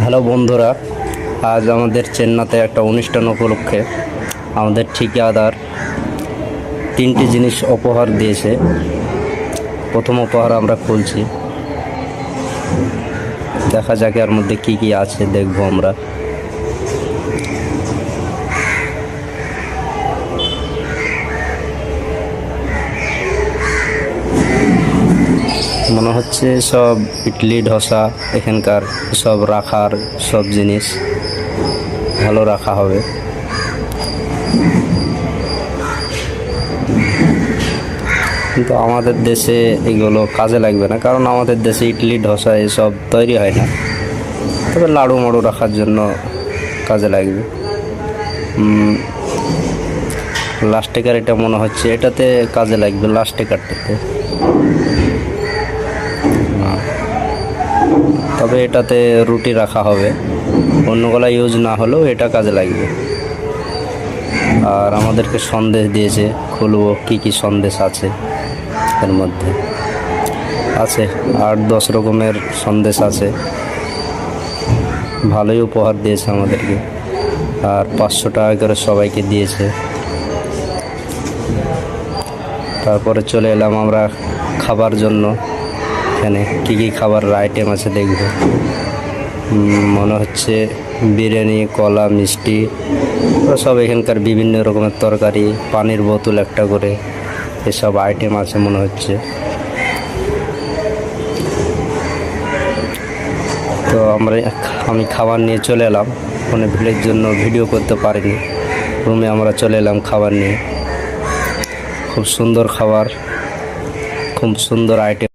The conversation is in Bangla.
হ্যালো বন্ধুরা, আজ আমাদের চেন্নাইতে একটা অনুষ্ঠান উপলক্ষে আমাদের ঠিকাদার তিনটি জিনিস উপহার দিয়েছে। প্রথম উপহার আমরা খুলছি, দেখা যাক এর মধ্যে কি কি আছে, দেখবো আমরা। মনে হচ্ছে সব ইডলি ধোসা, এখানকার সব রাখার সব জিনিস ভালো রাখা হবে। কিন্তু আমাদের দেশে এগুলো কাজে লাগবে না, কারণ আমাদের দেশে ইডলি ধোসা এসব তৈরি হয় না। তবে লাড়ু মাড়ু রাখার জন্য কাজে লাগবে। লাস্টেকার এটা মনে হচ্ছে, এটাতে কাজে লাগবে লাস্টেকারটাতে। তবে এটাতে রুটি রাখা হবে, অন্যগুলো ইউজ না হলেও এটা কাজে লাগবে। আর আমাদেরকে সন্দেশ দিয়েছে, খুলবো কি কি সন্দেশ আছে। এর মধ্যে আছে 8-10 রকমের সন্দেশ আছে। ভালোই উপহার দিয়েছে আমাদেরকে, আর 500 টাকা করে সবাইকে দিয়েছে। তারপরে চলে এলাম আমরা খাবার জন্য। এখানে কী কী খাবারের আইটেম আছে দেখব। মনে হচ্ছে বিরিয়ানি, কলা, মিষ্টি সব এখানকার বিভিন্ন রকমের তরকারি, পানির বোতল একটা করে, এসব আইটেম আছে মনে হচ্ছে। তো আমি খাবার নিয়ে চলে এলাম। ফোনে ভিড়ের জন্য ভিডিও করতে পারিনি। রুমে আমরা চলে এলাম খাবার নিয়ে। খুব সুন্দর খাবার, খুব সুন্দর আইটেম।